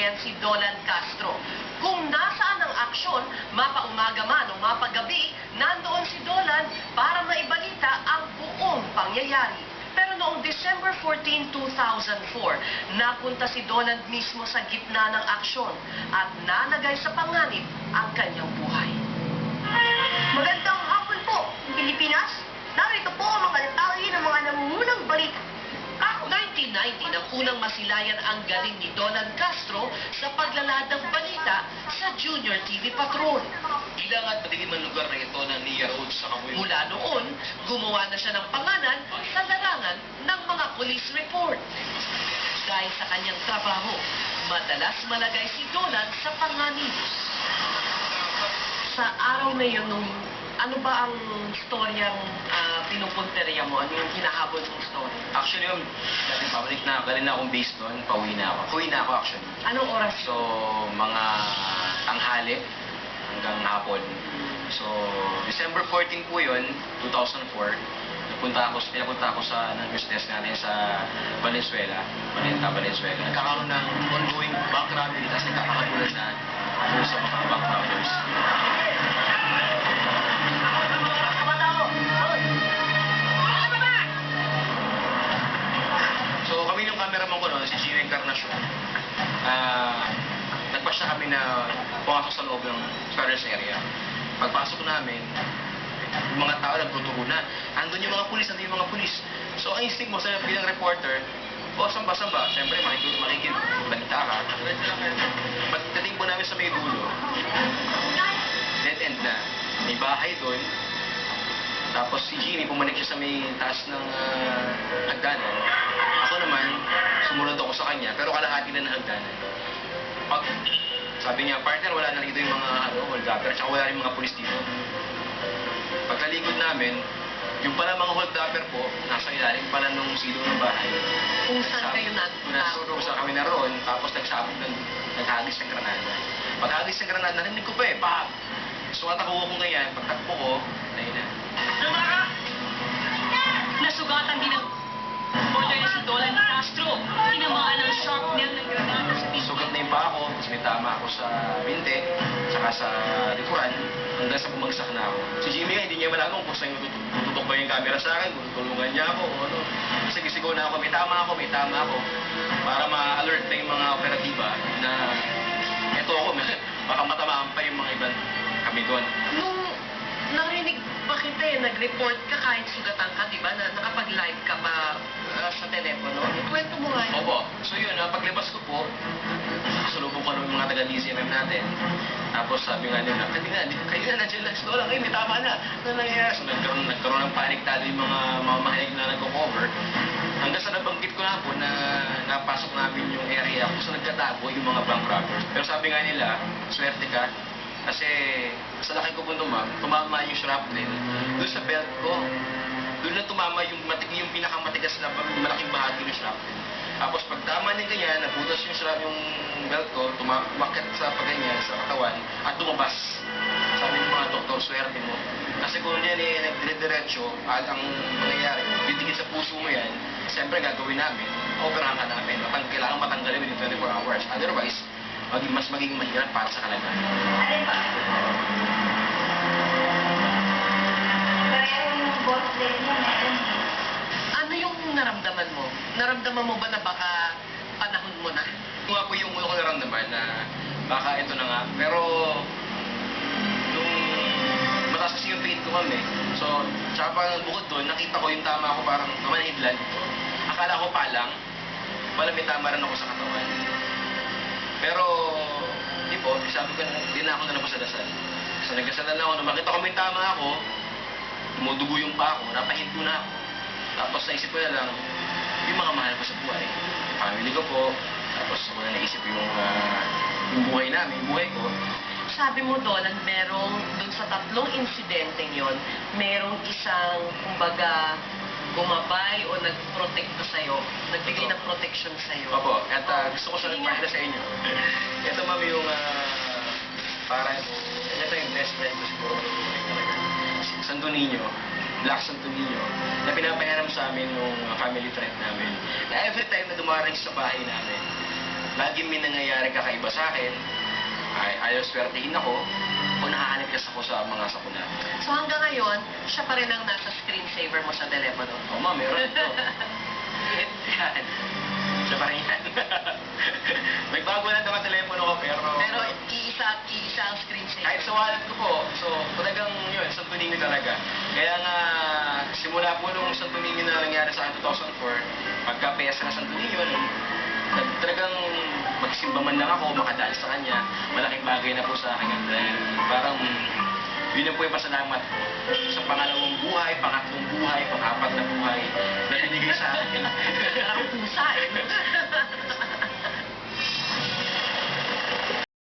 mamamayan si Dolan Castro. Kung nasaan ang aksyon, mapaumaga man o mapagabi, nandoon si Dolan para maibalita ang buong pangyayari. Pero noong December 14, 2004, napunta si Dolan mismo sa gitna ng aksyon at nanagay sa panganib ang kanyang buhay. Magandang hapon po, Pilipinas. Narito po ang mga detalye ng mga nangungunang balita. 1990 nang unang masilayan ang galing ni Dolan Castro sa paglaladang balita sa Junior TV Patrol. Ilang at madilim ang lugar na ito ng Nia Road sa Kamuy. Mula noon, gumawa na siya ng pangalan sa larangan ng mga police report. Dahil sa kanyang trabaho, madalas malagay si Dolan sa panganib. Sa araw na yun, ano ba ang storyang pinupunteriya mo? Ano yung hinahabol mong story? Actually, yung dating pabalik na, galing na akong base doon, pauwi na ako. Pauwi na ako actually. Anong oras? So, mga tanghali hanggang hapon. So, December 14 po yun, 2004. Pinapunta ako sa news desk natin sa Valenzuela. Valenzuela. Nagkakaroon ng ongoing bank robbery, tapos nagkakagulan na doon sa mga bank robbers. So kami yung cameraman ko noon, si Gio Encarnacion, nagpasya kami na pumasok sa loob ng Paris area. Pagpasok namin, yung mga tao nagtuturo na. Andun yung mga pulis, So ang instinct mo sa bilang reporter, samba. Siyempre, makikita ka. Pagdating po namin sa may dulo, dead end na. May bahay doon. Tapos si Jimmy, pumanik siya sa may taas ng hagdanan. Ako naman, sumunod ako sa kanya, pero kalahati na ng hagdanan. Sabi niya, partner, wala na dito yung mga hold-upper, tsaka wala rin mga pulis dito. Pagkalikod namin, yung pala mga hold-upper po, nasa ilalim pala nung silong ng bahay. Kung saan kayo naroon? Kung saan kami naroon, tapos naghagis ng granada. Paghagis ng granada, narinig ko pa bam! So atakuha ko ngayon, pagtakbo ko, ayun na. Nasugatan din ang border na si Dolan Castro. Tinamaan ng sharp nail ng granada sa bibig. Sugat na yung paa ko, tapos may tama ako sa binte, saka sa likuran, hanggang sa bumagsak na ako. Si Jimmy nga, hindi niya malaman kung saan tututok ba yung camera sa akin, kung tulungan niya ako, o ano. Kasi sigaw na ako, may tama ako, para ma-alert na yung mga operatiba na eto ako, baka matamaan pa yung mga ibang kami doon. Nung narinig pa kita nag-report ka kahit sugatan ka, di ba? Na nakapag-live ka pa sa telepono. Kwento mo nga yun. Opo. So yun, paglabas ko po, kasalubong ko ng mga taga-DCMM natin. Tapos sabi nga nila, kayo na, nandiyan lang sa doon, may tama na. Ano nangyayari? So nagkaroon ng panic talo yung mga mamahalig na nagko-cover. Hanggang sa nabanggit ko na po na napasok namin yung area kung saan nagkatago yung mga bank robbers. Pero sabi nga nila, swerte ka. Kasi sa laki ko po tumama yung shrapnel doon sa belt ko. Doon na tumama yung pinakamatigas na malaking bahagi ng shrapnel. Tapos pag tama niya ganyan, nabutas yung belt ko, tumakit sa paganyan, sa katawan, at lumabas. Sabi ng mga doktor, swerte mo. Kasi kung yan nagdire-diretso, at ang mangyayari, bitigil sa puso mo yan, siyempre gagawin namin, operahan ka namin. Kailangan matanggalin within 24 hours. Otherwise, mas magiging mahirap para sa kalagayan. Alin ba? Pero yung boss lady niya meron. Ano yung naramdaman mo? Naramdaman mo ba na baka panahon mo na? Kung ako yung ulo ko naramdaman na baka ito na nga. Pero nung mataas kasi yung faith ko kami. So, tsaka parang bukod doon, nakita ko yung tama ko parang namanhidlan. Akala ko palang, wala may tama rin ako sa katawan. Pero, di po, sabi ko na, di na ako nalabas sa dasal. So, nagdasal na ako, nung makita ko may tama ako, tumudugo yung paa ko, napahinto na ako. Tapos naisip ko na lang, yung mga mahal ko sa buhay, yung family ko po, tapos wala naisip yung buhay namin, yung buhay ko. Sabi mo, Dolan, merong, dun sa tatlong insidente yon, merong isang, kumbaga, gumabay o nagprotekta sa'yo, nagbigay ng protection sa'yo. Opo, at gusto ko siya nagpahila sa inyo. Ito, ma'am, yung parang, ito yung best friend ko siguro. Santo Niño, Black Santo Niño, na pinapahiram sa amin nung family friend namin. Na every time na dumaring sa bahay namin, lagi may nangyayari kakaiba sa akin, ayaw swertihin ako, o nakakaligtas ako sa mga sakuna. So hanggang ngayon, siya pa rin ang nasa screensaver mo sa telepono. O ma, meron ito. Yan. Siya pa rin yan. Nagbago lang naman telepono ko, pero... Pero iisa ang screensaver. Kahit sa wallet ko po, so talagang yun, Santo Niño talaga. Kaya nga, simula po nung Santo Niño na nangyari sa akin 2004, pagka piyesa ng Santo Niño, talagang magsimba man lang ako, makadaan sa kanya, malaking bagay na po sa akin. Dahil parang yun na po yung pasalamat ko sa pangalawang buhay, pangatlong buhay, pang-apat na buhay na binigay sa akin.